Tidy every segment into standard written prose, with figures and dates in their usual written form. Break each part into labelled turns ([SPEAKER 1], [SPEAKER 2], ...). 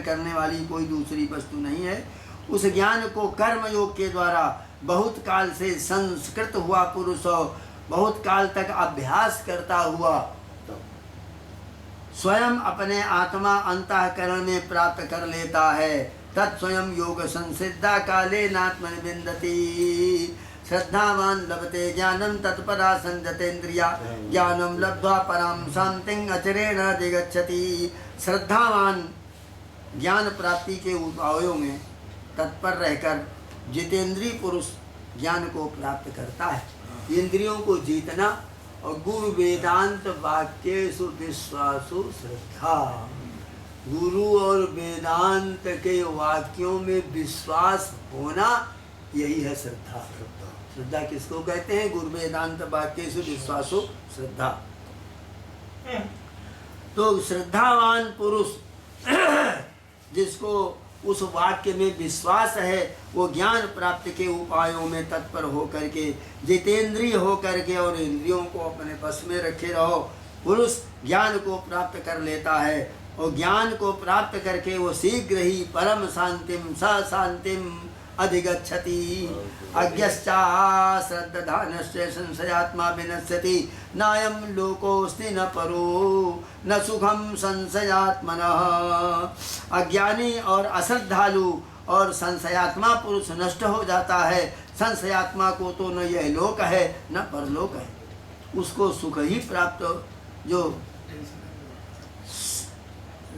[SPEAKER 1] करने वाली कोई दूसरी वस्तु नहीं है। उस ज्ञान को कर्म योग के द्वारा बहुत काल से संस्कृत हुआ पुरुष बहुत काल तक अभ्यास करता हुआ स्वयं अपने आत्मा अंतःकरण में प्राप्त कर लेता है। तत्स्वयं योग संसिद्धा काले नात्मनि विन्दति। श्रद्धावान लभते ज्ञानं तत्परा संयतेन्द्रिया ज्ञानं लब्ध्वा परां शांतिं अचिरेण अधिगच्छति। श्रद्धावान ज्ञान प्राप्ति के उपायों में तत्पर रहकर जितेंद्रीय पुरुष ज्ञान को प्राप्त करता है। इंद्रियों को जीतना और गुरु वेदांत वाक्येषु विश्वासु श्रद्धा। गुरु और वेदांत के वाक्यों में विश्वास होना यही है श्रद्धा। श्रद्धा किसको कहते हैं? गुरु वेदांत वाक्येषु विश्वासु श्रद्धा। तो श्रद्धावान पुरुष जिसको उस वाक्य में विश्वास है वो ज्ञान प्राप्ति के उपायों में तत्पर होकर के जितेंद्रिय होकर के और इंद्रियों को अपने बस में रखे रहो पुरुष ज्ञान को प्राप्त कर लेता है। और ज्ञान को प्राप्त करके वो शीघ्र ही परम शांतिम स शांतिम अधिगच्छति। अज्ञश्चा श्रद्धानस्य संशयात्मा विनश्यति नायं लोकोऽस्ति न परो न सुखम संशयात्मनः। अज्ञानी और अश्रद्धालु और संशयात्मा पुरुष नष्ट हो जाता है। संशयात्मा को तो न यह लोक है न परलोक है, उसको सुख ही प्राप्त जो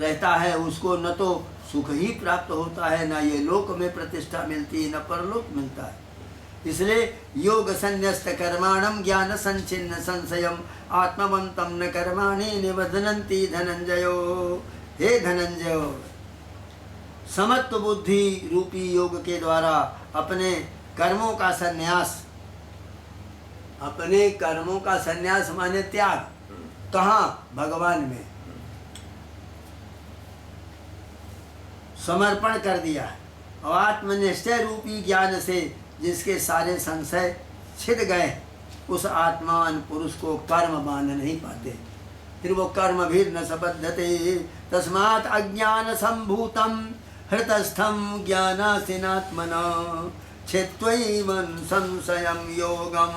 [SPEAKER 1] रहता है उसको न तो सुख ही प्राप्त होता है, न ये लोक में प्रतिष्ठा मिलती है न परलोक मिलता है। इसलिए योग संन्यस्त कर्माणम ज्ञान संचिन्न संशयम आत्मवंतम न कर्माणि निबध्नन्ति धनंजयो। हे धनंजय, समत्व बुद्धि रूपी योग के द्वारा अपने कर्मों का संन्यास, अपने कर्मों का संन्यास माने त्याग, कहाँ? भगवान में समर्पण कर दिया। और आत्मनिश्चय रूपी ज्ञान से जिसके सारे संशय छिद गए उस आत्मान पुरुष को कर्म बांध नहीं पाते, फिर वो कर्म भी न सबद्धते। तस्मात् अज्ञान संभूतम हृतस्थम ज्ञानासिनात्मना छित्त्वैवं संशयं योगम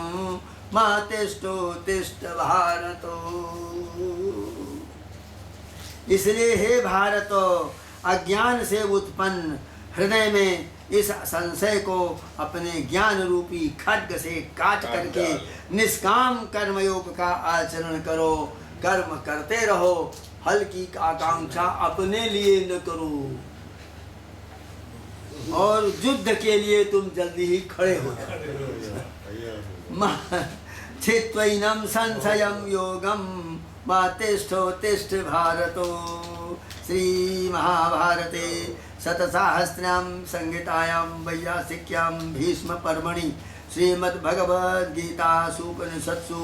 [SPEAKER 1] मा तिष्ठो तिष्ठ भारतो। इसलिए हे भारत, अज्ञान से उत्पन्न हृदय में इस संशय को अपने ज्ञान रूपी खड्ग से काट करके निष्काम कर्मयोग का आचरण करो। कर्म करते रहो, फल की आकांक्षा अपने लिए न करो और युद्ध के लिए तुम जल्दी ही खड़े हो जाओ। छित्त्वैनं संशयं योगम मा तिष्ठो तिष्ठ भारतो। श्री महाभारते शतसाहस्र्यां संहितायां वैयासिक्यां भीष्म पर्वणि श्रीमद्भगवद्गीतासूपनिषत्सु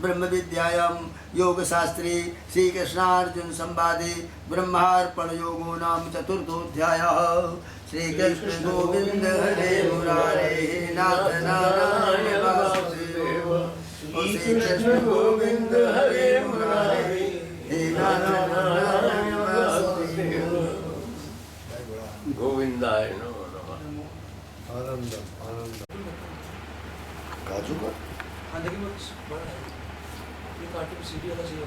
[SPEAKER 1] ब्रह्म विद्यायां योगशास्त्रे श्रीकृष्णार्जुन संवादे ब्रह्मार्पण योगो नाम चतुर्थोऽध्यायः। श्रीकृष्ण गोविंद हरे मुरारे नाथ नारायण वासुदेव। श्रीकृष्ण गोविंद हरे मुरारे हे नाथ नारायण
[SPEAKER 2] गोविंदाय नमो नमः।
[SPEAKER 3] आनंद आनंद काजू का
[SPEAKER 4] ये काटू सीडी वाला चाहिए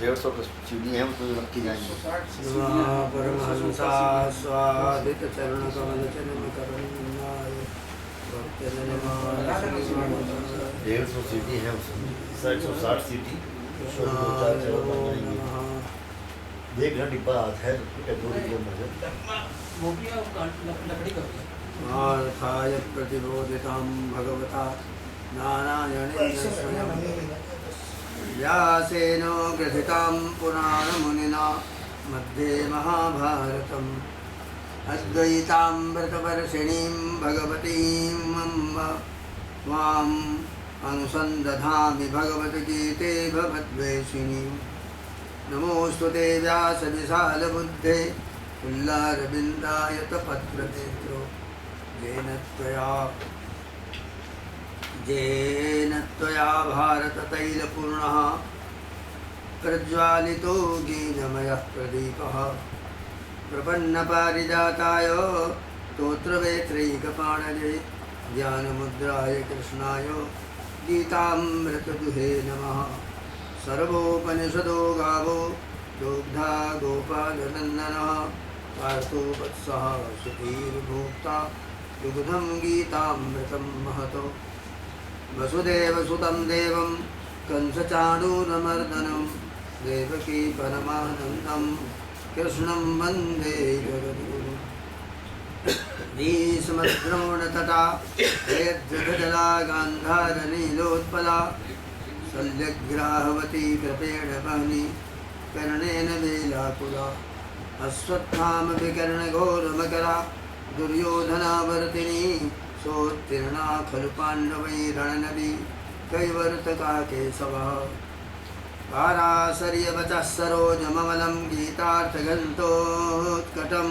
[SPEAKER 3] 150 का सीडी है तो रखी जाएंगे।
[SPEAKER 1] परमहंसा स्वादित चरण कमल चरण करुणाय भक्त निर्माण
[SPEAKER 3] 150 सीडी है उसमें 160 सीडी। देख घंटे बाद है
[SPEAKER 4] वो भी लकड़ी का
[SPEAKER 1] आर्थाय प्रतिबोधितां भगवता नारायणेन स्वयं व्यासेन ग्रथितां पुराणमुनिना मध्ये महाभारतम् अद्वैतामृतवर्षिणीं भगवतीम् अम्ब त्वाम् अनुसन्दधामि भगवद्गीते भवद्वेषिणीम्। नमोस्तुते व्यासविशालबुद्धे पुल्लारविन्दायतपत्रनेत्रो येन त्वया भारततैलपूर्णः प्रज्वालितो ज्ञानमयः प्रदीपः प्रपन्नपारिजाताय स्तोत्रवेत्रैकपाणये ज्ञानमुद्राय कृष्णाय गीतामृतदुहे नमः। सर्वोपनिषदो गावो दुग्धा गोपालनन्दनः पार्थो वत्सः सुधीर्भोक्ता दुग्धं गीतामृतं महतो। वसुदेवसुतं देवं कंसचाणूरमर्दनं देवकी परमानन्दं कृष्णं वन्दे जगद्गुरुम्। भीष्मद्रोणतटा जयद्रथजला गान्धारनीलोत्पला शल्यग्राहवती कृपेण वह्नि कर्णेन वेलाकुला। अश्वत्थामविकर्णघोरमकरा दुर्योधनावर्तिनी सोत्तीर्णा खलु पाण्डवैरणनदी कैवर्तका केशवः। पाराशर्यवचः सरोजममलं गीतार्थग्रन्थोत्कटं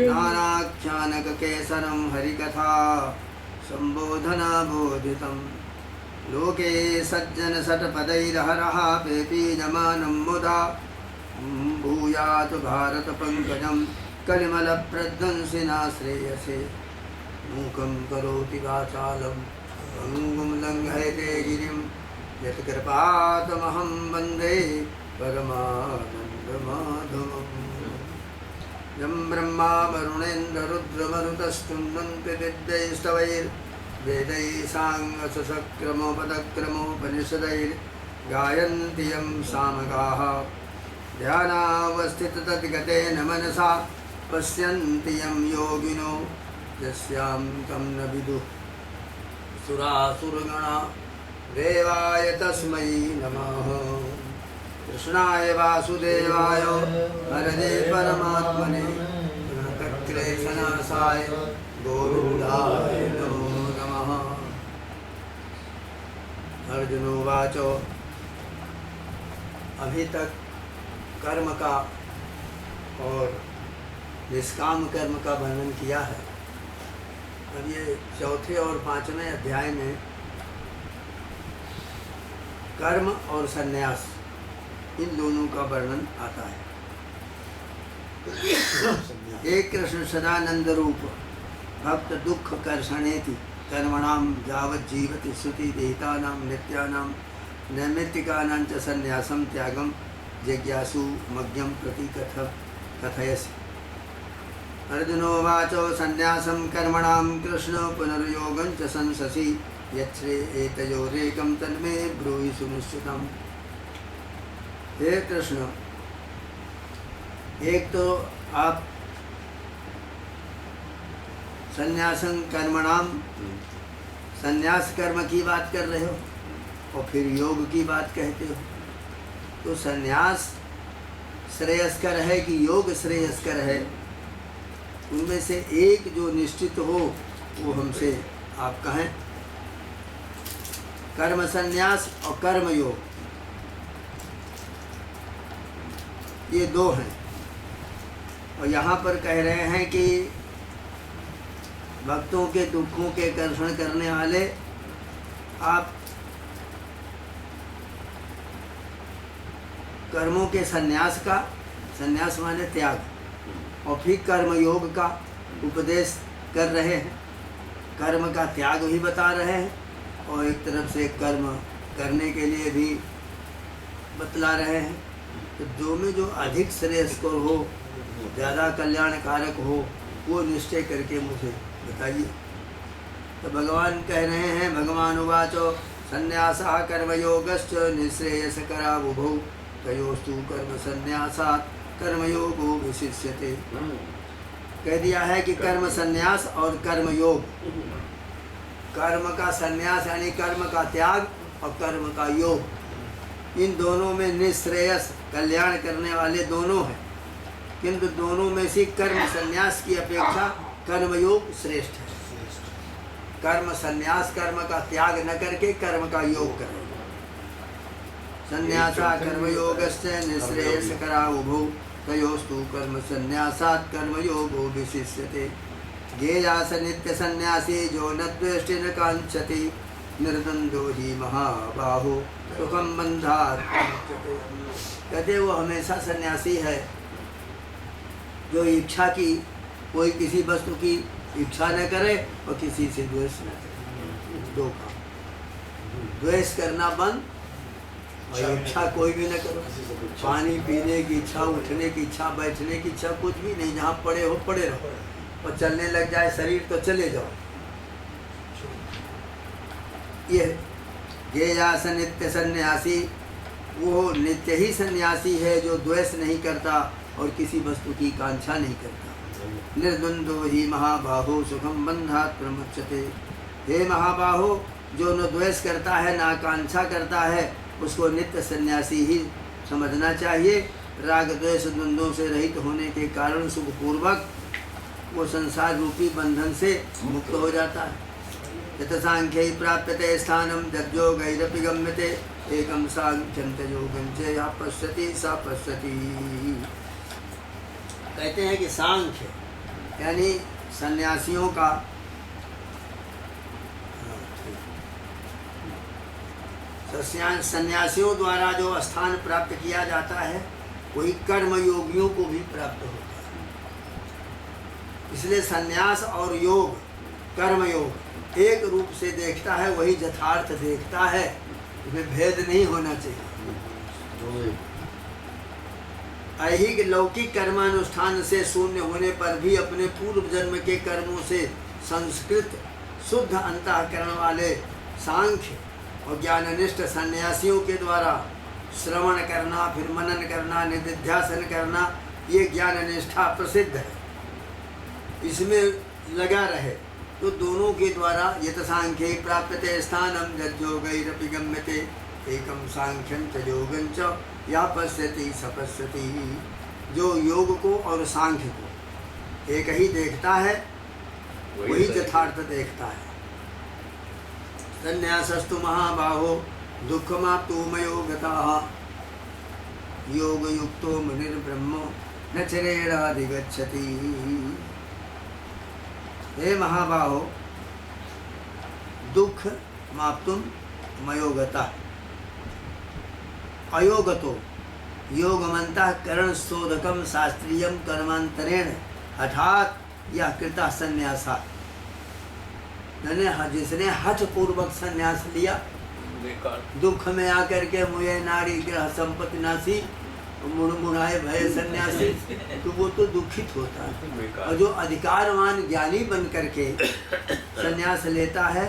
[SPEAKER 1] नानाख्यानककेसरं हरिकथा सम्बोधनाबोधितं। लोके सज्जनशतपदैरहरः पेपीयमानं मुदा भूयात् भारतपङ्कजं कलिमलप्रध्वंसिना श्रेयसे। मूकं करोति वाचालं पङ्गुं लङ्घयते गिरिं यत्कृपातमहं वन्दे परमानन्दमाधवम्। यं ब्रह्मा वरुणेन्द्ररुद्रमरुतस्तुन्वन्ति दिव्यैस्तवैर्वेदैः साङ्गसुसक्रमोपदक्रमोपनिषदैर्गायन्ति यं सामगाः। ध्यानावस्थिततद्गतेन मनसा पश्यन्ति यं योगिनो यस्यां तं न विदुः सुरासुरगणा। देवाय तस्मै नमः। कृष्णाय वासुदेवाय हरये परमात्मने प्रणतक्लेशनाशाय गोविन्दाय नमो नमः। अर्जुनोवाच अभी तक कर्म का और निष्काम कर्म का वर्णन किया है। अब ये चौथे और पांचवें अध्याय में कर्म और सन्यास इन दोनों का वर्णन आता है। एक कृष्ण सदानंद रूप भक्त दुख कर्षणेति कर्मणां यावत् जीवति श्रुति देहितानां नित्यानां नैमित्तिकानां च सन्यासं त्यागं जिज्ञासु मज्ञं प्रति कथयसि। अर्जुनोवाच सन्यासं कर्मणां कृष्ण पुनर्योगं च संससि यच्छ्रे एतयोरेकं तन्मे ब्रूहि सुनिश्चितम्। हे कृष्ण, एक तो आप सन्यासं कर्मणाम सन्यास कर्म की बात कर रहे हो और फिर योग की बात कहते हो। तो सन्यास श्रेयस्कर है कि योग श्रेयस्कर है? उनमें से एक जो निश्चित हो वो हमसे आप कहें। कर्म सन्यास और कर्म योग ये दो हैं। और यहाँ पर कह रहे हैं कि भक्तों के दुखों के कर्षण करने वाले आप कर्मों के सन्यास का, सन्यास माने त्याग, और फिर कर्म योग का उपदेश कर रहे हैं। कर्म का त्याग भी बता रहे हैं और एक तरफ से कर्म करने के लिए भी बतला रहे हैं। तो जो में जो अधिक श्रेयस्कर हो, ज़्यादा कल्याणकारक हो, वो निश्चय करके मुझे बताइए। तो भगवान कह रहे हैं, भगवान उवाचो संन्यासः कर्मयोगश्च निःश्रेयसकरा उभौ तयोस्तु कर्म संन्यासात् कर्मयोगो विशिष्यते। कह दिया है कि कर्म संन्यास और कर्म योग, कर्म का संन्यास यानी कर्म का त्याग और कर्म का योग, इन दोनों में निःश्रेयस कल्याण करने वाले दोनों हैं। किंतु दोनों में से कर्म संन्यास की अपेक्षा कर्मयोग श्रेष्ठ है। कर्म संन्यास, कर्म का त्याग न करके कर्म का योग करें। संन्यासा कर्मयोगस्य निःश्रेयसकरा उभौ तयोस्तु कर्म संन्यासात् कर्मयोगो विशिष्यते। ज्ञेयास नित्य सन्यासी जो न द्वेष्टि न कांक्षति निर्द्वंद्वो ही महाबाहो सुखम बंधात्। कहते वो हमेशा सन्यासी है जो इच्छा की, कोई किसी वस्तु की इच्छा न करे और किसी से द्वेष न करे। दो काम, द्वेष करना बंद और इच्छा कोई भी न करो। पानी पीने की इच्छा, उठने की इच्छा, बैठने की इच्छा, कुछ भी नहीं। जहाँ पड़े हो पड़े रहो, और चलने लग जाए शरीर तो चले जाओ। ये गेयास नित्य सन्यासी, वो नित्य ही सन्यासी है जो द्वेष नहीं करता और किसी वस्तु की कांक्षा नहीं करता। निर्द्वंद्व ही महाबाहो सुखम बंधात् प्रमुच्यते। हे महाबाहो, जो न द्वेष करता है ना कांक्षा करता है, उसको नित्य सन्यासी ही समझना चाहिए। राग द्वेष द्वंद्वों से रहित होने के कारण सुखपूर्वक वो संसार रूपी बंधन से मुक्त हो जाता है। यत सांख्यै प्राप्यते स्थानम तद्योगैरपि गम्यते एकम सांख्यं च योगं च या पश्यति सा पश्यति। कहते हैं कि सांख्य यानी सन्यासियों का सन्यासियों द्वारा जो स्थान प्राप्त किया जाता है वही कर्म योगियों को भी प्राप्त होता है। इसलिए सन्यास और योग, कर्म योग एक रूप से देखता है, वही यथार्थ देखता है। इसमें भेद नहीं होना चाहिए। ऐहिक लौकिक कर्मानुष्ठान से शून्य होने पर भी अपने पूर्व जन्म के कर्मों से संस्कृत शुद्ध अंतःकरण वाले सांख्य और ज्ञाननिष्ठ सन्यासियों के द्वारा श्रवण करना, फिर मनन करना, निधिध्यासन करना, ये ज्ञान निष्ठा प्रसिद्ध है। इसमें लगा रहे तो दोनों के द्वारा यत सांख्ये प्राप्यते स्थानम यद्योगैरपि गम्यते एकम सांख्यं च योगं च या पश्यति स पश्यति। जो योग को और सांख्य को एक ही देखता है, वही यथार्थ देखता है। संन्यासस्तु महाबाहो दुःखमाप्तु मयो गतः योगयुक्तो मुनिर्ब्रह्मो न चिरेणाधिगच्छति। हे महाबाहो, दुख माप्तुम मयोगता अयोगतो योगमंतः करण शोधकम शास्त्रीयम कर्मांतरेण हठात यह कृता संन्यासा। मैंने जिसने हठ पूर्वक संन्यास लिया, दुख में आकर के मुझे नारी ग्रह संपत्ति नासी मुड़मुड़ाए भय सन्यासी, तो वो तो दुखित होता है। और जो अधिकारवान ज्ञानी बन करके संन्यास लेता है,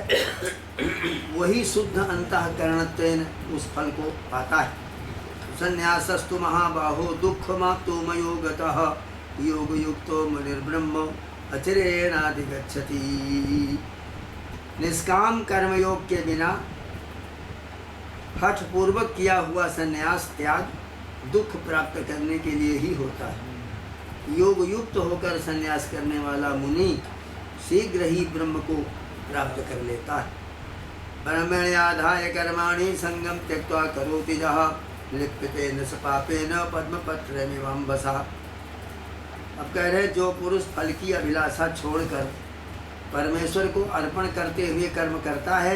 [SPEAKER 1] वही शुद्ध अंतःकरणत्वेन उस फल को पाता है। संन्यासस्तु महाबाहो दुःखमाप्तु मयो गतः योगयुक्तो मुनिर्ब्रह्म अचिरेणाधिगच्छति। निष्काम कर्मयोग के बिना हठ पूर्वक किया हुआ संन्यास त्याग दुख प्राप्त करने के लिए ही होता है। योग युक्त होकर संन्यास करने वाला मुनि शीघ्र ही ब्रह्म को प्राप्त कर लेता है। ब्रह्मण्याधाय कर्माणि संगम त्यक्त्वा करोति यः लिप्यते न स पापेन पद्मपत्रमिवाम्भसा। अब कह रहे जो पुरुष फल की अभिलाषा छोड़कर परमेश्वर को अर्पण करते हुए कर्म करता है,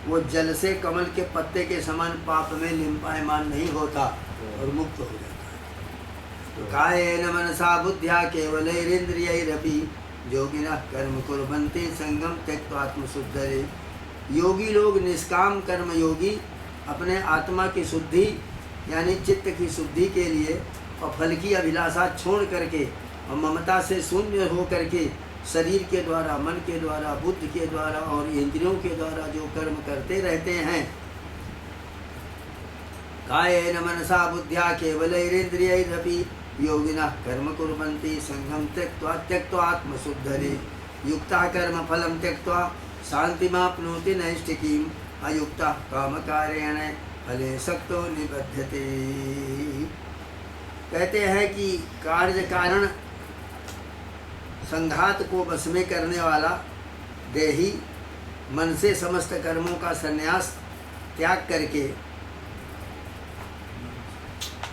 [SPEAKER 1] वो जल से कमल के पत्ते के समान पाप में लिम्पायमान नहीं होता और मुक्त हो जाता है। तो कायेन मनसा बुद्ध्या केवलैरिन्द्रियैरपि योगिनः कर्म कुर्वन्ति संगम त्यक्त्वा आत्मशुद्धये। योगी लोग निष्काम कर्म योगी अपने आत्मा की शुद्धि यानी चित्त की शुद्धि के लिए और फल की अभिलाषा छोड़ करके और ममता से शून्य हो करके शरीर के द्वारा, मन के द्वारा, बुद्धि के द्वारा और इंद्रियों के द्वारा जो कर्म करते रहते हैं, कायेन मनसा बुद्ध्या केवलैरिन्द्रियैरपि योगिनः कर्म कुर्वन्ति संगम त्यक्त्वा आत्मशुद्धये। युक्तः कर्म फलं त्यक्त्वा शान्तिमाप्नोति नैष्ठिकीम् अयुक्तः कामकारेण फले सक्तो निबध्यते। कहते हैं कि कार्य कारण संघात को वश में करने वाला देही मन से समस्त कर्मों का संन्यास त्याग करके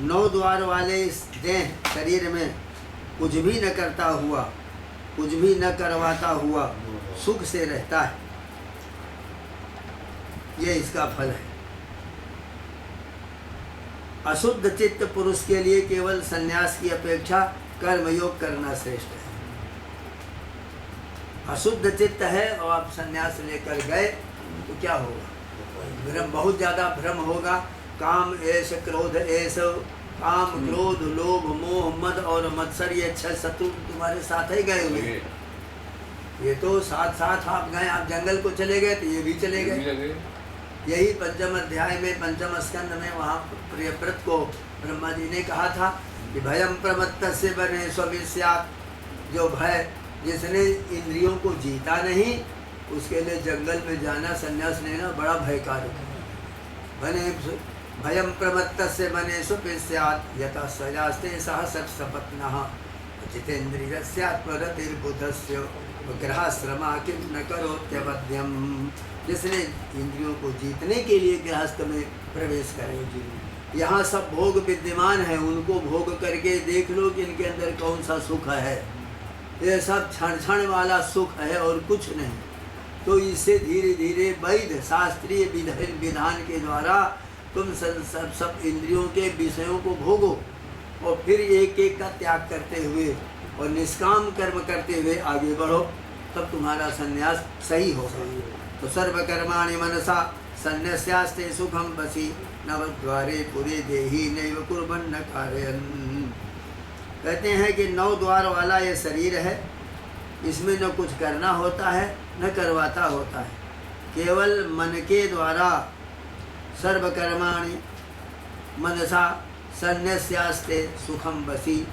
[SPEAKER 1] नौ द्वार वाले इस देह शरीर में कुछ भी न करता हुआ, कुछ भी न करवाता हुआ सुख से रहता है, ये इसका फल है। अशुद्ध चित्त पुरुष के लिए केवल संन्यास की अपेक्षा कर्मयोग करना श्रेष्ठ है। अशुद्ध चित्त है और आप संन्यास लेकर गए तो क्या होगा? भ्रम, बहुत ज़्यादा भ्रम होगा। काम ऐश क्रोध ऐश, काम क्रोध लोभ मोह मद और मत्सर, ये 6 शत्रु तुम्हारे साथ ही गए हुए। ये तो साथ साथ आप गए, आप जंगल को चले गए तो ये भी चले गए। यही पंचम अध्याय में, पंचम स्कंद में, वहाँ प्रियव्रत को ब्रह्मा जी ने कहा था कि भयम प्रमत्तस्य बने स्वविष्यात्, जो भय जिसने इंद्रियों को जीता नहीं उसके लिए जंगल में जाना, संन्यास लेना बड़ा भयकारक है। बने भयम प्रमत्तस्य बने स्वविष्यात् यथा सजास्ते सह सत्सपत्नः जितेन्द्रियस्यात्मरतिर्बुधस्य गृहश्रमा किं न करोत्यवध्यम। जिसने इंद्रियों को जीतने के लिए गृहस्थ में प्रवेश करे। यहाँ सब भोग विद्यमान है, उनको भोग करके देख लो कि इनके अंदर कौन सा सुख है। ये सब क्षण क्षण वाला सुख है और कुछ नहीं। तो इससे धीरे धीरे वैध शास्त्रीय विधान के द्वारा तुम सब इंद्रियों के विषयों को भोगो और फिर एक एक का त्याग करते हुए और निष्काम कर्म करते हुए आगे बढ़ो, तब तुम्हारा संन्यास सही होगा। तो सर्वकर्माणि मनसा संन्यास्ते सुखम बसी नवद्वारे पुरे देही नैव कुर्वन्न कारयन्। कहते हैं कि 9 द्वार वाला ये शरीर है, इसमें न कुछ करना होता है न करवाता होता है। केवल मन के द्वारा सर्वकर्माणि मनसा संन्यास्ते सुखम बसी,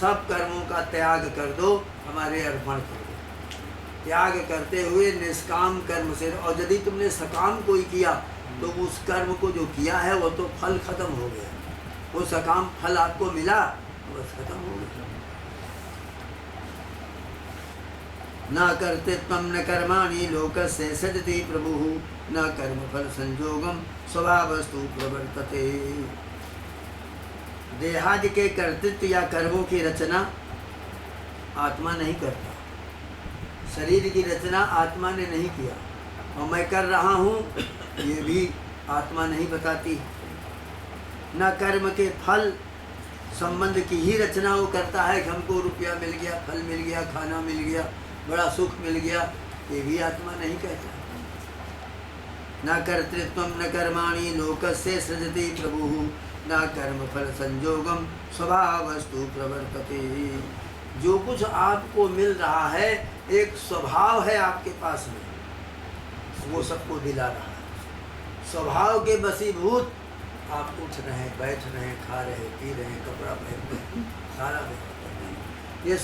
[SPEAKER 1] सब कर्मों का त्याग कर दो, हमारे अर्पण कर दो। त्याग करते हुए निष्काम कर्म से, और यदि तुमने सकाम कोई किया तो उस कर्म को जो किया है वो तो फल खत्म हो गया। वो सकाम फल आपको मिला बस खत्म हो गया। न कर्ते त्वं न कर्माणि लोकस्य सजति प्रभुः न कर्म फल संयोगम स्वभावस्तु प्रवर्तते। देहादि के कर्तृत्व या कर्मों की रचना आत्मा नहीं करता। शरीर की रचना आत्मा ने नहीं किया, और मैं कर रहा हूँ ये भी आत्मा नहीं बताती। न कर्म के फल संबंध की ही रचना वो करता है कि हमको रुपया मिल गया, फल मिल गया, खाना मिल गया, बड़ा सुख मिल गया, ये भी आत्मा नहीं कहता। न कर्तृत्वं न कर्माणि लोकस्य सृजति प्रभुः न कर्म फल संयोगम स्वभावस्तु प्रवर्तते। जो कुछ आपको मिल रहा है एक स्वभाव है आपके पास में, वो सबको दिला रहा है। स्वभाव के वशीभूत आप उठ रहे, बैठ रहे, खा रहे, पी रहे, कपड़ा पहन रहे, सारा ये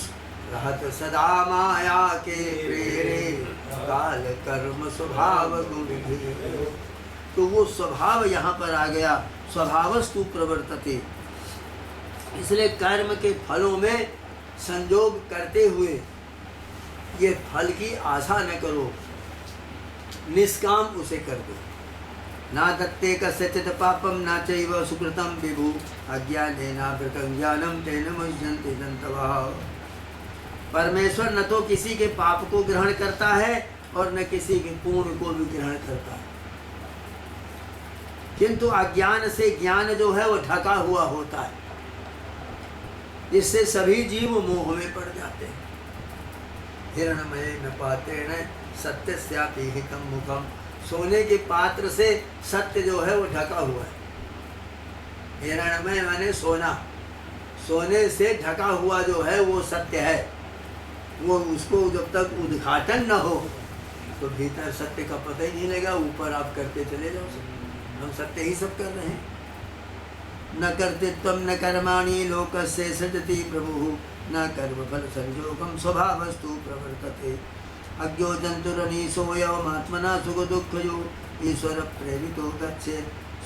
[SPEAKER 1] रहत सदा माया के प्रेरे काल कर्म स्वभाव गुण भेद। तो वो स्वभाव यहाँ पर आ गया, स्वभावस्तु प्रवर्तते। इसलिए कर्म के फलों में संयोग करते हुए ये फल की आशा न करो, निष्काम उसे कर दो। ना दत्ते कस्यचित् पापम ना चैव सुकृतं विभु अज्ञानेनावृतं ज्ञानं तेन मुह्यन्ते दन्तवः। परमेश्वर न तो किसी के पाप को ग्रहण करता है और न किसी के पुण्य को भी ग्रहण करता है, किंतु अज्ञान से ज्ञान जो है वो ढका हुआ होता है, जिससे सभी जीव मोह में पड़ जाते हैं। हिरणमय न पातेन सत्यस्यापि हितं मुखम। सोने के पात्र से सत्य जो है वो ढका हुआ है। हिरणमय माने सोना, सोने से ढका हुआ जो है वो सत्य है। वो उसको जब तक उद्घाटन न हो तो भीतर सत्य का पता ही नहीं लगा। ऊपर आप करते चले जाओ, हम सत्य ही सब कर रहे हैं। न कर्तृत्वं न कर्माणि लोकस्य सृजति प्रभुः न कर्मफल संयोगम स्वभावस्तु प्रवर्तते। अज्ञो जंतुरनीशो यवमात्मना सुख दुःखयो ईश्वर प्रेरितो गच्छे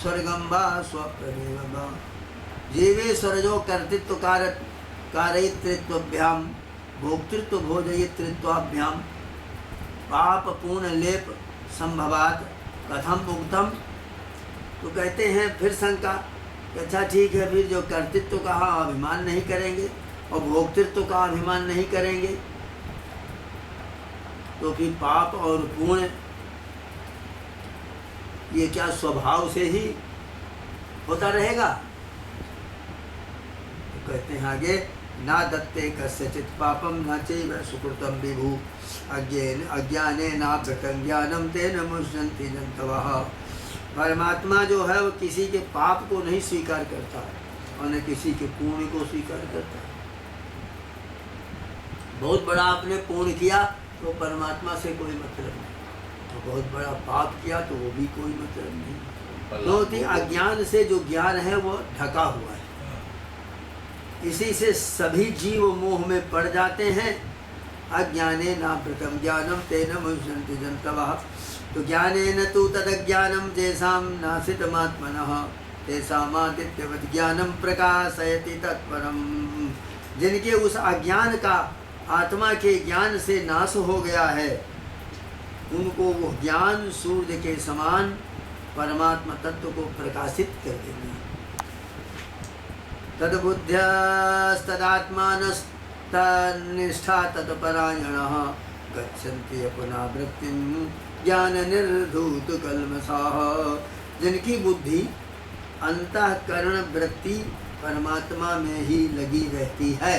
[SPEAKER 1] स्वर्गं वा स्वप्नमेव वा। जीवेश्वरजो कर्तृत्व कारयितृत्वभ्यां भोक्तृत्व भोजयितृत्वाभ्यां पाप पूर्ण लेप संभवात कथम उक्तम। तो कहते हैं फिर शंका, अच्छा ठीक है, फिर जो कर्तृत्व का अभिमान नहीं करेंगे और भोक्तृत्व का अभिमान नहीं करेंगे तो फिर पाप और पुण्य ये क्या स्वभाव से ही होता रहेगा? तो कहते हैं आगे, ना दत्ते कस्यचित् पापम न चैव सुकृतं विभु अज्ञाने नाभृतं ज्ञानम तेन मुह्यन्ति जन्तवः। परमात्मा जो है वो किसी के पाप को नहीं स्वीकार करता है और न किसी के पुण्य को स्वीकार करता है। बहुत बड़ा आपने पुण्य किया तो परमात्मा से कोई मतलब नहीं, और बहुत बड़ा पाप किया तो वो भी कोई मतलब नहीं, क्योंकि अज्ञान से जो ज्ञान है वो ढका हुआ है। इसी से सभी जीव मोह में पड़ जाते हैं। अज्ञाने नावृतं ज्ञानम तेन मुह्यन्ति जन्तवः। तो ज्ञानेन तु तदज्ञानं येषां नाशितमात्मनः तेषामादित्यवत् ज्ञानं प्रकाशयति तत्परम्। जिनके उस अज्ञान का आत्मा के ज्ञान से नाश हो गया है, उनको वो ज्ञान सूर्य के समान परमात्मा तत्व को प्रकाशित कर देंगे। तद्बुद्ध्यस्तदात्मानस्तन्निष्ठा तत्परायणः गच्छन्ति पुनरावृत्तिं ज्ञान निर्धूत कल्मषाः। जिनकी बुद्धि अंतःकरण वृत्ति परमात्मा में ही लगी रहती है,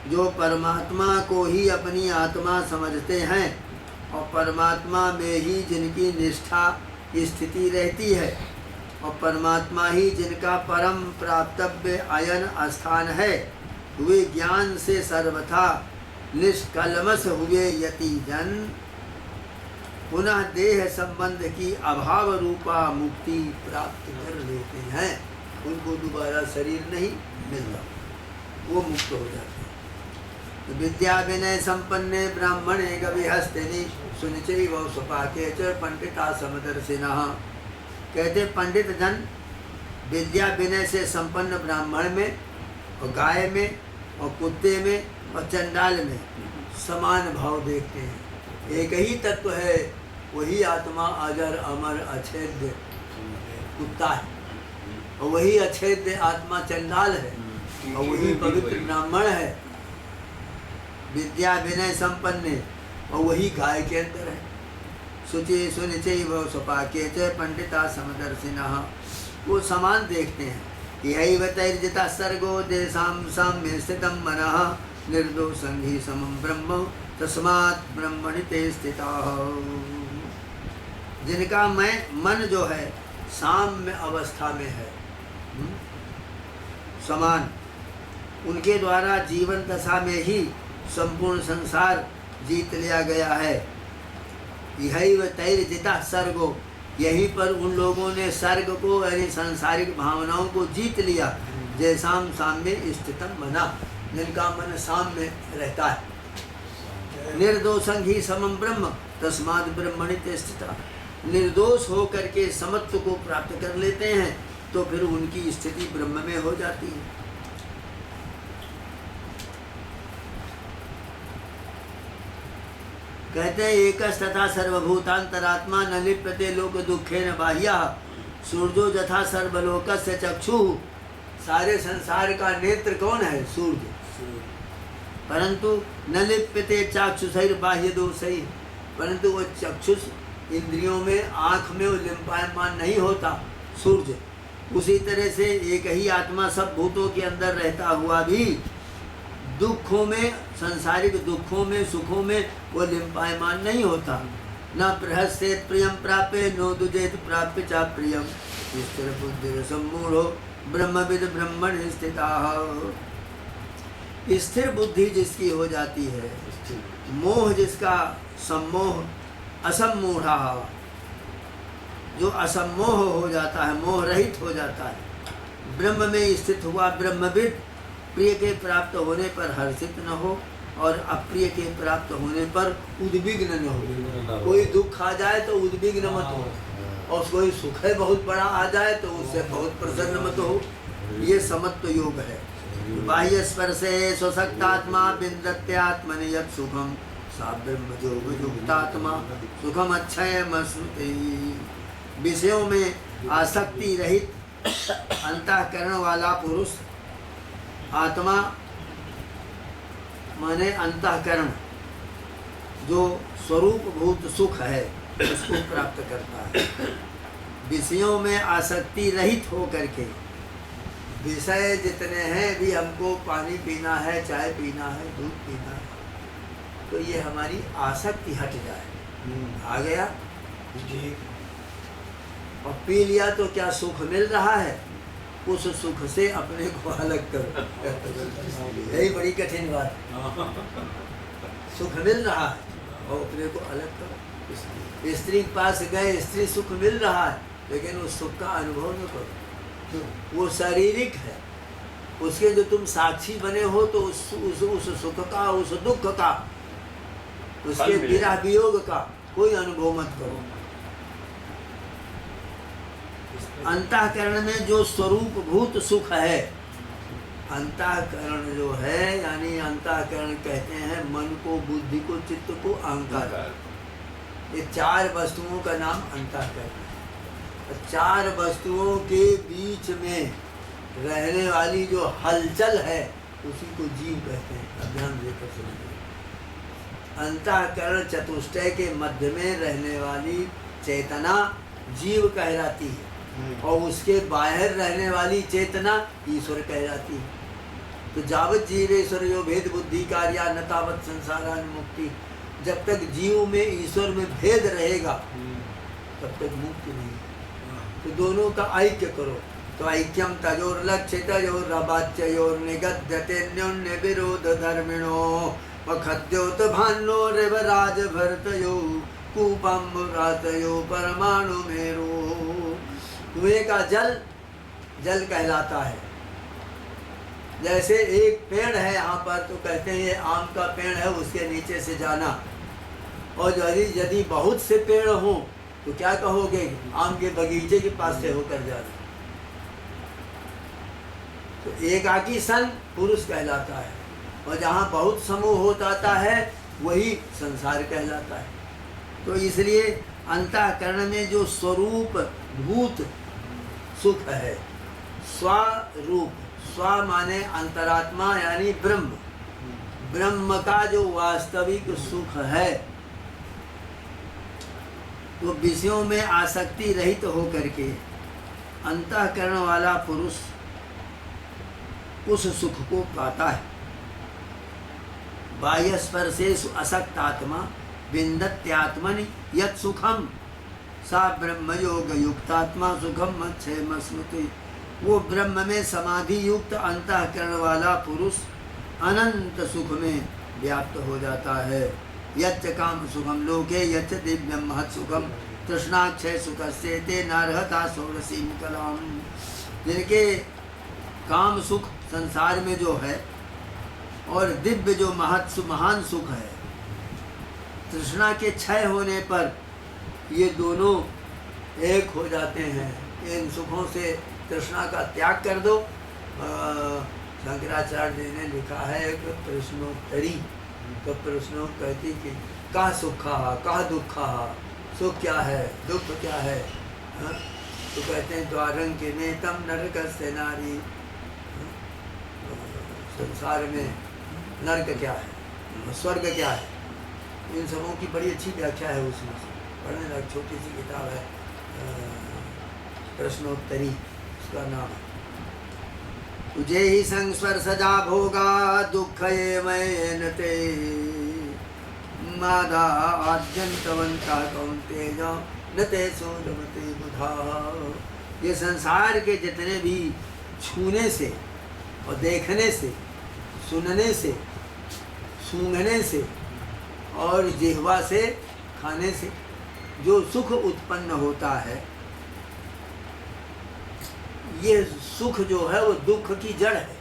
[SPEAKER 1] जो परमात्मा को ही अपनी आत्मा समझते हैं और परमात्मा में ही जिनकी निष्ठा स्थिति रहती है और परमात्मा ही जिनका परम प्राप्तव्य अयन स्थान है, वे ज्ञान से सर्वथा निष्कलमश हुए यति जन पुनः देह संबंध की अभाव रूपा मुक्ति प्राप्त कर लेते हैं। उनको दोबारा शरीर नहीं मिलता, वो मुक्त हो जाते हैं। तो विद्या विनय संपन्ने ब्राह्मणे गविहस्तिनि सुनिचैव सुपाके च पंडिता समदर्शिनः। कहते पंडित जन विद्या विनय से संपन्न ब्राह्मण में और गाय में और कुत्ते में और चंडाल में समान भाव देखते हैं। एक ही तत्व है, वही आत्मा अजर अमर अछेद्य कुत्ता है और वही अछेद्य आत्मा चंडाल है और वही पवित्र ब्राह्मण है, विद्या विनय संपन्न और वही गाय के अंदर है। शुचि सुनिचैव सुपाके च पंडिता समदर्शिनः। वो समान देखते हैं। यही तैर्जिता सर्गो देशां साम्ये स्थितं मनः निर्दोषं हि समं ब्रह्म तस्मात् ब्रह्मणि ते स्थिताः। जिनका मन जो है साम्य अवस्था में है, समान, उनके द्वारा जीवन दशा में ही संपूर्ण संसार जीत लिया गया है। यही व तैर्जिता सर्गो, यहीं पर उन लोगों ने सर्ग को यानी सांसारिक भावनाओं को जीत लिया। जैसाम साम्य स्थितम मना, जिनका मन साम्य रहता है। निर्दोषं हि समम ब्रह्म तस्मात् ब्रह्मणि ते स्थिता। निर्दोष होकर के समत्व को प्राप्त कर लेते हैं तो फिर उनकी स्थिति ब्रह्म में हो जाती है। कहते हैं एकस्तथा सर्वभूतांतरात्मा न लिप्यते लोक दुखेन बाह्यः सूर्यो यथा सर्वलोकस्य चक्षुः। सारे संसार का नेत्र कौन है? सूर्य। परंतु न लिप्यते चाक्षुषैर् बाह्य दोषैः, परंतु वो चक्षुष इंद्रियों में आँख में वो लिम्पायमान नहीं होता सूर्य। उसी तरह से एक ही आत्मा सब भूतों के अंदर रहता हुआ भी दुखों में, सांसारिक दुखों में, सुखों में वो लिम्पायमान नहीं होता। न प्रहस्येत् प्रियं प्राप्य नो दुजेत प्राप्य चा प्रियम स्थिर बुद्धि सम्मूढ़ो ब्रह्मविद ब्रह्मणि स्थिताः। स्थिर बुद्धि जिसकी हो जाती है, मोह जिसका सम्मोह असम्मूढ़ा, जो असम्मोह हो जाता है, मोह रहित हो जाता है, ब्रह्म में स्थित हुआ ब्रह्मविद, प्रिय के प्राप्त होने पर हर्षित न हो और अप्रिय के प्राप्त होने पर उद्विग्न न हो। कोई दुख आ जाए तो उद्विग्न मत हो, और कोई सुख है बहुत बड़ा आ जाए तो उससे बहुत प्रसन्न मत हो। ये समत्व योग है। बाह्य स्पर्शे स्वशक्तात्मा विन्दत्यात्मनि यत् सुखम सा ब्रह्म योगयुक्तात्मा सुखम अक्षयमश्नुते। विषयों में आसक्ति रहित अंतःकरण वाला पुरुष, आत्मा माने अंतःकरण, जो स्वरूप भूत सुख है उसको प्राप्त करता है। विषयों में आसक्ति रहित हो करके विषय जितने हैं भी हमको पानी पीना है, चाय पीना है, दूध पीना है, तो ये हमारी आसक्ति हट जाए। आ गया और पी लिया तो क्या सुख मिल रहा है? उस सुख से अपने को अलग करो। यही बड़ी कठिन बात है। सुख मिल रहा है और अपने को अलग करो। स्त्री के पास गए, स्त्री सुख मिल रहा है, लेकिन उस सुख का अनुभव न करो। वो शारीरिक है, उसके जो तुम साक्षी बने हो, तो उस सुख का, उस दुख का, उसके विरह वियोग का कोई अनुभव मत करो। अंतःकरण में जो स्वरूप भूत सुख है, अंतःकरण जो है, यानी अंतःकरण कहते हैं मन को, बुद्धि को, चित्त को, अहंकार, ये चार वस्तुओं का नाम अंतःकरण है। चार वस्तुओं के बीच में रहने वाली जो हलचल है, उसी को जीव कहते हैं। अब ध्यान देकर सुनिए। अंतःकरण चतुष्टय के मध्य में रहने वाली चेतना जीव कहलाती है, और उसके बाहर रहने वाली चेतना ईश्वर कहलाती है। तो जावत जीवेश्वर यो भेद बुद्धि कार्या न तावत संसारान मुक्ति। जब तक जीव में, ईश्वर में भेद रहेगा, तब तक मुक्ति नहीं। तो दोनों का ऐक्य करो। तो ऐक्यम तयोर लक्ष्य तयोर रबाच्योर निगद्यते न्योन्य विरोध धर्मिणो वखद्योत भान्नो रेवराज भरतयो कूपम्बुरातयो परमाणु मेरो। कुएं का जल जल कहलाता है। जैसे एक पेड़ है यहाँ पर, तो कहते हैं ये आम का पेड़ है, उसके नीचे से जाना। और यदि बहुत से पेड़ हों तो क्या कहोगे? आम के बगीचे के पास से होकर जाना। तो एकाकी सन पुरुष कहलाता है, और जहाँ बहुत समूह हो जाता है वही संसार कहलाता है। तो इसलिए अंतःकरण में जो स्वरूप भूत सुख है, स्वरूप, स्व माने अंतरात्मा यानी ब्रह्म, ब्रह्म का जो वास्तविक सुख है, तो विषयों में आसक्ति रहित होकर के अंतःकरण वाला पुरुष उस सुख को पाता है। बाह्य स्पर्शेषु असक्तात्मा विन्दत्यात्मनि यत् सुखम सा ब्रह्म योग युक्तात्मा सुखम मच्छेमस्मृति। वो ब्रह्म में समाधि युक्त अंतःकरण वाला पुरुष अनंत सुख में व्याप्त हो जाता है। यच्च काम सुखम लोके यच्च दिव्यम महत् सुखम तृष्णाक्षय सुखस्य ते नार्हता षोडशीं कलाम। जिनके काम सुख संसार में जो है, और दिव्य जो महान सुख है, तृष्णा के क्षय होने पर ये दोनों एक हो जाते हैं। इन सुखों से तृष्णा का त्याग कर दो। शंकराचार्य जी ने लिखा है एक प्रश्नोत्तरी, तो प्रश्नों कहती कि कहा सुखा कहा दुखा, सुख क्या है, दुख क्या है। तो कहते हैं द्वारं के नेतम नरकस्य नारी। संसार में नरक क्या है, स्वर्ग क्या है, इन सबों की बड़ी अच्छी व्याख्या है उसमें से। पढ़ने लायक छोटी सी किताब है, प्रश्नोत्तरी उसका नाम है। तुझे ही संस्वर सजा भोगा दुख ये मैं ते मादा आद्यंतवंता कौन्तेय न ते सोदमते बुधा। ये संसार के जितने भी छूने से और देखने से, सुनने से, सूंघने से और जिह्वा से खाने से जो सुख उत्पन्न होता है, ये सुख जो है वो दुख की जड़ है।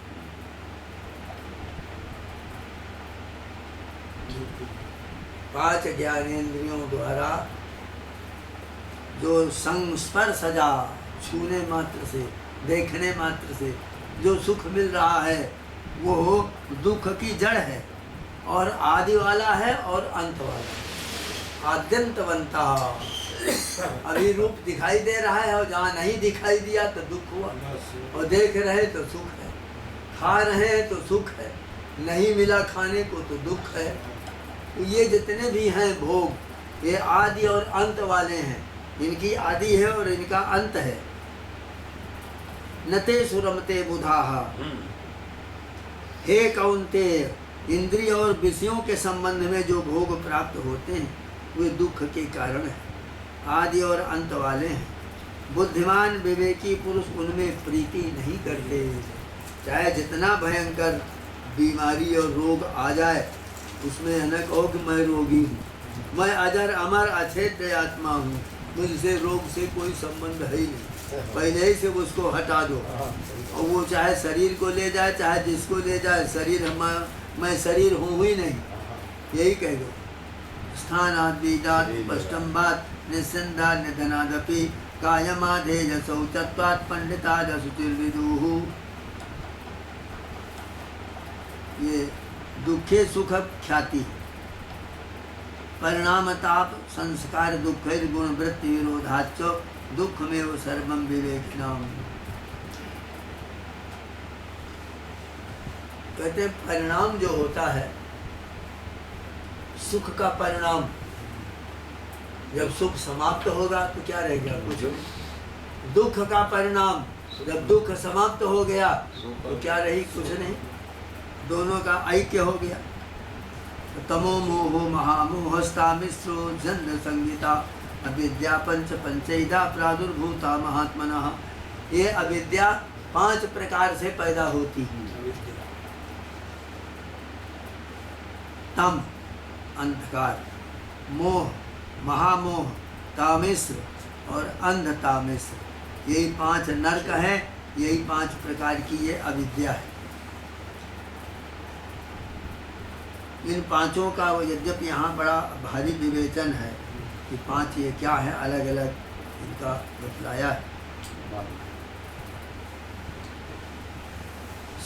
[SPEAKER 1] पांच ज्ञानेंद्रियों द्वारा जो संस्पर्शजा, छूने मात्र से, देखने मात्र से जो सुख मिल रहा है, वो दुख की जड़ है, और आदि वाला है और अंत वाला। आद्यंतवंता, अभी रूप दिखाई दे रहा है और जहाँ नहीं दिखाई दिया तो दुख हुआ, और देख रहे तो सुख है, खा रहे हैं तो सुख है, नहीं मिला खाने को तो दुख है। तो ये जितने भी हैं भोग, ये आदि और अंत वाले हैं। इनकी आदि है और इनका अंत है। नते सुरमते बुधाहा। हे कौन्तेय, इंद्रिय और विषयों के संबंध में जो भोग प्राप्त होते हैं वे दुख के कारण है, आदि और अंत वाले हैं। बुद्धिमान विवेकी पुरुष उनमें प्रीति नहीं करते। चाहे जितना भयंकर बीमारी और रोग आ जाए, उसमें न कहो कि मैं रोगी हूँ, मैं अजर अमर अछेद्य आत्मा हूँ, मुझसे रोग से कोई संबंध है ही नहीं, पहले ही से उसको हटा दो। और वो चाहे शरीर को ले जाए, चाहे जिसको ले जाए, शरीर मैं शरीर हूँ ही नहीं, यही कह दो। स्थानाद्वीदात पष्टम्बात निस्संदा निधनादपि कायमाधेजसौ तत्वात् पंडितादसुचिर्विदुः। ये दुखे सुख ख्याति, परिणाम ताप संस्कार दुख गुण वृत्ति विरोधाच दुख में वो सर्वम विवेकिनाम। कहते परिणाम जो होता है, सुख का परिणाम, जब सुख समाप्त होगा तो क्या रह गया? कुछ। दुख का परिणाम, जब दुख समाप्त हो गया तो क्या रही? कुछ नहीं, दोनों का ऐक्य हो गया। तमो मोहो महामोहस्ता मिश्रो जन्म संगीता अविद्या पंच पंचैदा प्रादुर्भूता महात्मनः। ये अविद्या 5 प्रकार से पैदा होती है। तम अंधकार, मोह महामोह, तामिश्र और अंधतामिश्र, यही 5 नरक है। यही 5 प्रकार की ये अविद्या है। इन 5 का यद्यपि यहाँ बड़ा भारी विवेचन है कि 5 ये क्या है, अलग अलग इनका बतलाया है।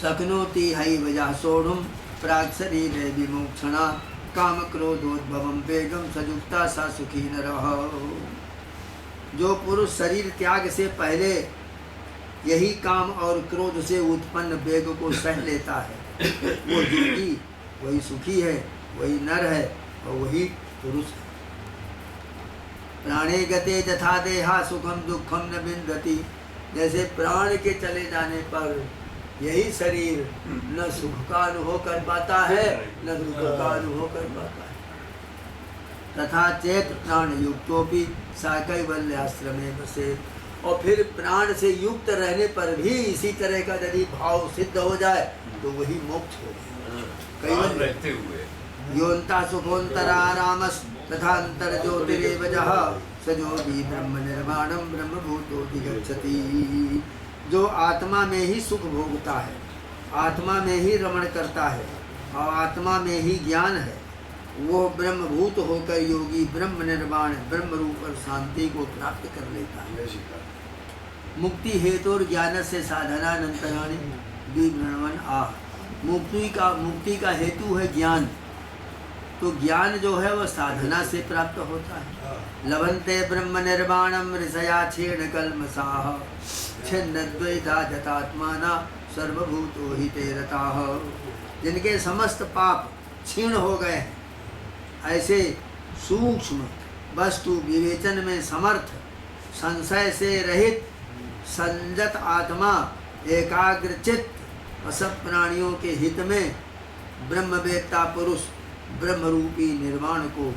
[SPEAKER 1] शक्नोति है वजह सोढ़ुम प्राग शरीर विमोक्षणा काम क्रोधोद्भवम वेगम सजुक्ता सा सुखी न रहो। जो पुरुष शरीर त्याग से पहले यही काम और क्रोध से उत्पन्न वेग को सह लेता है, वो योगी, वही सुखी है, वही नर है और वही पुरुष है। प्राणे गते तथा देहा सुखम दुखम न बिंदति। जैसे प्राण के चले जाने पर यही शरीर न सुख का अनुभव कर पाता है, न दुख का अनुभव कर पाता है। तथा चेत प्राण युक्तोपि सा कैवल्याश्रमे बसे। और फिर प्राण से युक्त रहने पर भी इसी तरह का यदि भाव सिद्ध हो जाए तो वही मोक्ष हो कैवल्य
[SPEAKER 2] रहते हुए।
[SPEAKER 1] योन्ता सुखोन्तरारामस् तथा अंतर ज्योतिरेवजः सजोगी ब्रह्म निर्वाणम ब्रह्म भूतोऽधिगच्छति। जो आत्मा में ही सुख भोगता है, आत्मा में ही रमण करता है और आत्मा में ही ज्ञान है, वो ब्रह्मभूत होकर योगी ब्रह्म निर्वाण ब्रह्म रूप और शांति को प्राप्त कर लेता है। मुक्ति हेतु और ज्ञान से साधनानंतराणि विवृणवन आह। मुक्ति का हेतु है ज्ञान, तो ज्ञान जो है वह साधना से प्राप्त होता है। लभन्ते ब्रह्म निर्वाणम ऋषया क्षीण कल्मषाः छिन्नद्वैता जतात्माना सर्वभूतो हि ते रताः। जिनके समस्त पाप क्षीण हो गए हैं, ऐसे सूक्ष्म वस्तु विवेचन में समर्थ, संशय से रहित, संयत आत्मा, एकाग्र चित्त और सब प्राणियों के हित में ब्रह्मवेत्ता पुरुष ब्रह्मरूपी निर्वाण को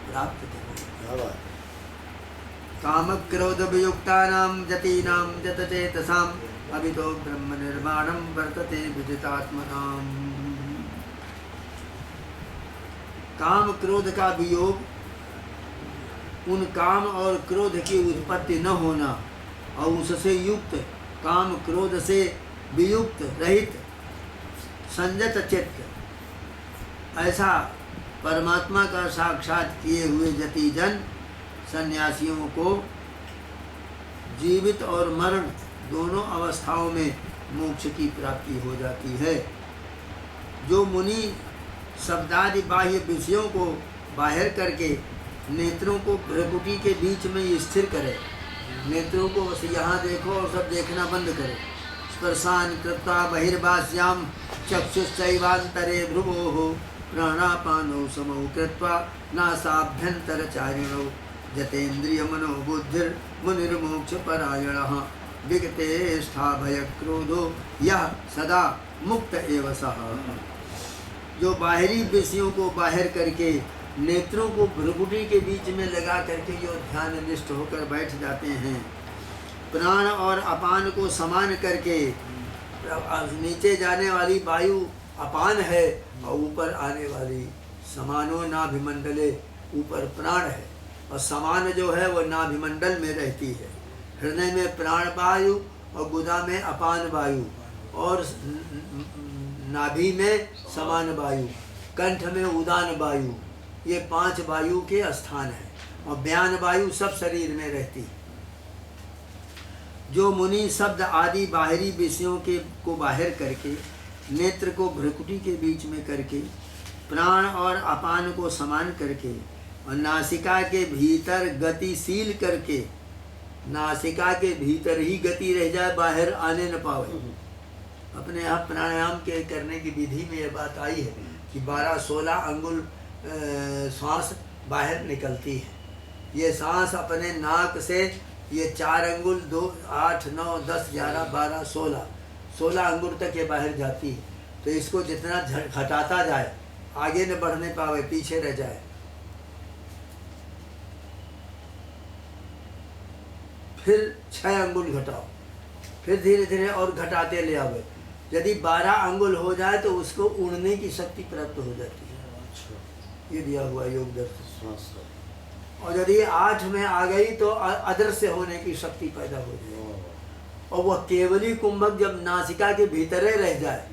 [SPEAKER 1] प्राप्त करेगा। काम क्रोध वियुक्तानां जतीनां जतचेतसां अभितो ब्रह्म निर्वाणं वर्तते विजितात्मनां। काम क्रोध का वियोग, उन काम और क्रोध की उत्पत्ति न होना और उससे युक्त, काम क्रोध से वियुक्त रहित संयत चित्त, ऐसा परमात्मा का साक्षात किए हुए जति जन सन्यासियों को जीवित और मरण दोनों अवस्थाओं में मोक्ष की प्राप्ति हो जाती है। जो मुनि शब्दादि बाह्य विषयों को बाहर करके नेत्रों को भ्रकुटी के बीच में स्थिर करे, नेत्रों को बस यहाँ देखो और सब देखना बंद करे। स्पर्शान कृत्वा बहिर्भास्याम चक्षुश्चैवान्तरे भ्रुवोः प्राणापानौ समौ कृत्वा नासाभ्यन्तरचारिणौ जतेन्द्रिय मनोबुद्धिर्मुनिर्मोक्षपरायणः विगतेष्ठा भय क्रोधो यह सदा मुक्त एव सः। जो बाहरी विषयों को बाहर करके नेत्रों को भ्रुकुटी के बीच में लगा करके जो ध्यान निष्ठ होकर बैठ जाते हैं, प्राण और अपान को समान करके, नीचे जाने वाली वायु अपान है और ऊपर आने वाली समानो नाभिमंडले, ऊपर प्राण है और समान जो है वो नाभिमंडल में रहती है। हृदय में प्राण वायु और गुदा में अपान वायु और नाभि में समान वायु, कंठ में उदान वायु, ये 5 वायु के स्थान है और ब्यान वायु सब शरीर में रहती है। जो मुनि शब्द आदि बाहरी विषयों के को बाहर करके, नेत्र को भ्रुकुटी के बीच में करके, प्राण और अपान को समान करके और नासिका के भीतर गतिशील करके, नासिका के भीतर ही गति रह जाए, बाहर आने न पावे। अपने आप प्राणायाम के करने की विधि में ये बात आई है कि 12-16 अंगुल श्वास बाहर निकलती है। ये सांस अपने नाक से ये 4 अंगुल 2, 8, 9, 10, 11, 12, 16 अंगुल तक ये बाहर जाती है। तो इसको जितना घटाता जाए, आगे न बढ़ने पावे, पीछे रह जाए। फिर 6 अंगुल घटाओ, फिर धीरे धीरे और घटाते ले आवे। यदि 12 अंगुल हो जाए तो उसको उड़ने की शक्ति प्राप्त हो जाती है। ये दिया हुआ योग दर्शन। और यदि 8 में आ गई तो अदृश्य होने की शक्ति पैदा हो जाए। और वह केवली कुंभक जब नासिका के भीतर रह जाए,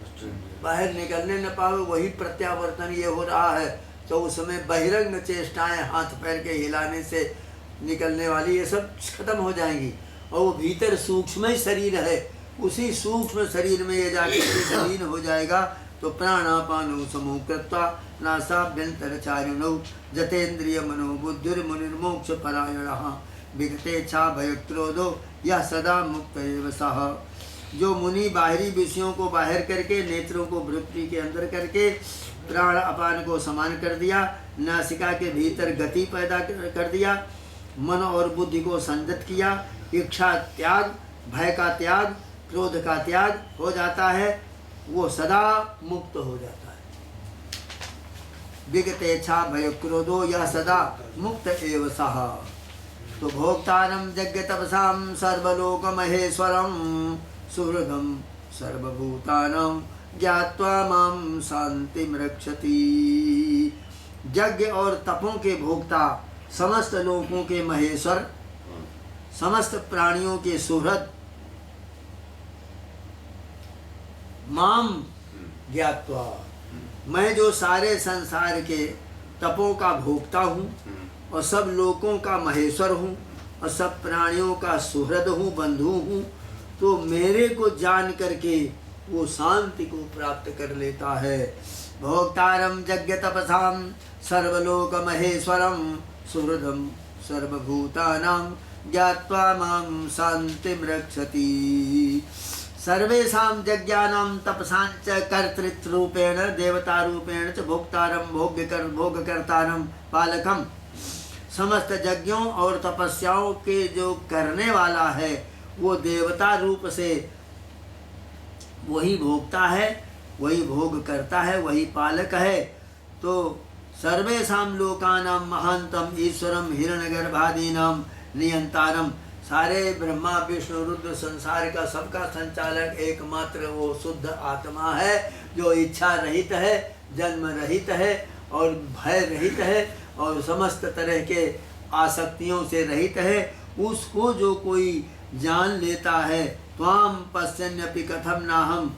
[SPEAKER 1] बाहर निकलने न पावे, वही प्रत्यावर्तन ये हो रहा है, तो उसमें बहिरंग चेष्टाएं हाथ पैर के हिलाने से निकलने वाली ये सब खत्म हो जाएंगी। और वो भीतर सूक्ष्म ही शरीर है, उसी सूक्ष्म शरीर में ये जाकर विलीन हो जाएगा। तो प्राणापानो समूह कृत्वा नासाभ्यंतरचारिणौ जतेन्द्रिय मनोबुद्धिर्मुनिर्मोक्ष परायणः विगतेच्छा भय क्रोधो यह सदा मुक्त एव सः। जो मुनि बाहरी विषयों को बाहर करके, नेत्रों को भ्रुकुटी के अंदर करके, प्राण अपान को समान कर दिया, नासिका के भीतर गति पैदा कर दिया, मन और बुद्धि को संयत किया, इच्छा त्याग, भय का त्याग, क्रोध का त्याग हो जाता है, वो सदा मुक्त हो जाता है। विगतेच्छा भय क्रोधो यह सदा मुक्त एव सः। तो भोक्तारं यज्ञ तपसां सर्वलोक महेश्वरं सुहृदं सर्वभूतानां ज्ञात्वा मां शांतिं रक्षति। यज्ञ और तपों के भोक्ता, समस्त लोकों के महेश्वर, समस्त प्राणियों के सुहृद, माम ज्ञात्वा, मैं जो सारे संसार के तपों का भोक्ता हूँ और सब लोकों का महेश्वर हूँ और सब प्राणियों का सुहृद हूँ, बंधु हूँ, तो मेरे को जान करके वो शांति को प्राप्त कर लेता है। भोक्तारं यज्ञ तपसां सर्वलोक महेश्वरं सुहृदं सर्वभूतानां ज्ञात्वा मां शांतिं रक्षति। सर्वेषां यज्ञानां तपसां च कर्तृत्वरूपेण देवतारूपेण च भोक्तारं भोगकर्तारं पालकं। समस्त यज्ञों और तपस्याओं के जो करने वाला है वो देवता रूप से वही भोगता है, वही भोग करता है, वही पालक है। तो सर्वेषां लोकानां महांतम ईश्वरम हिरण्यगर्भादीनां नियंतारम, सारे ब्रह्मा विष्णु रुद्र संसार का सबका संचालक एकमात्र वो शुद्ध आत्मा है, जो इच्छा रहित है, जन्म रहित है और भय रहित है और समस्त तरह के आसक्तियों से रहित है। उसको जो कोई जान लेता है, त्वाम पश्यन्यपि कथम नाहम,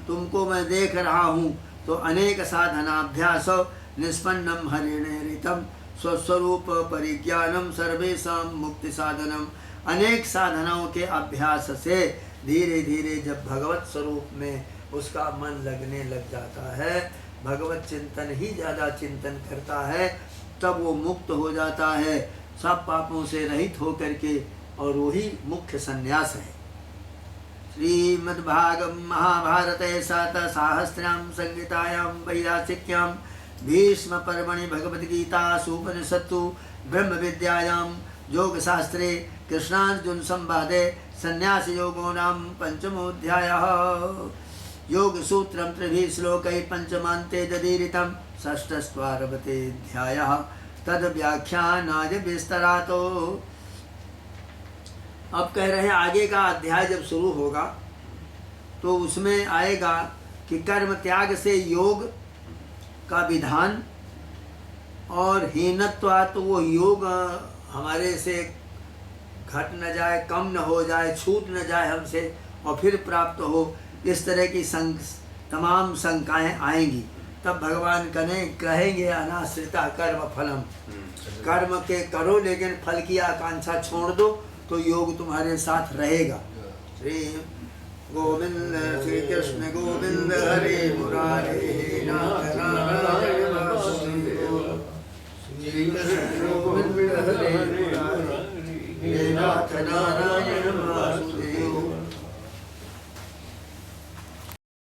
[SPEAKER 1] तुमको मैं देख रहा हूँ, तो अनेक साधनाभ्यास निष्पन्नम हरेण ऋतम स्वस्वरूप परिज्ञानम सर्वेषां मुक्ति साधनम। अनेक साधनाओं के अभ्यास से धीरे धीरे जब भगवत स्वरूप में उसका मन लगने लग जाता है, भगवत चिंतन ही ज़्यादा चिंतन करता है, तब वो मुक्त हो जाता है सब पापों से रहित होकर के, और वही मुख्य संन्यास है। श्रीमद्भागवत महाभारते शतसाहस्र्यां संहितायां वैयासिक्यां भीष्म पर्वणि भगवद्गीतासु उपनिषत्सु ब्रह्म विद्यायां योगशास्त्रे कृष्णार्जुन संवादे संन्यास योगो नाम पंचमोऽध्यायः। योग सूत्रम त्रिभिः श्लोकैः पंचमान्ते ददीरितं षष्ठस्त्वारभतेऽध्यायः तद व्याख्यानाय विस्तरातो। अब कह रहे हैं आगे का अध्याय जब शुरू होगा तो उसमें आएगा कि कर्म त्याग से योग का विधान और हीनत्वात् तो वो योग हमारे से घट न जाए, कम न हो जाए, छूट न जाए हमसे और फिर प्राप्त हो, इस तरह की तमाम शंकाएं आएंगी। तब भगवान कहेंगे अनाश्रिता कर्म फलम, कर्म के करो लेकिन फल की आकांक्षा छोड़ दो तो योग तुम्हारे साथ रहेगा। श्री गोविंद श्री कृष्ण गोविंद हरे मुरारे नाथ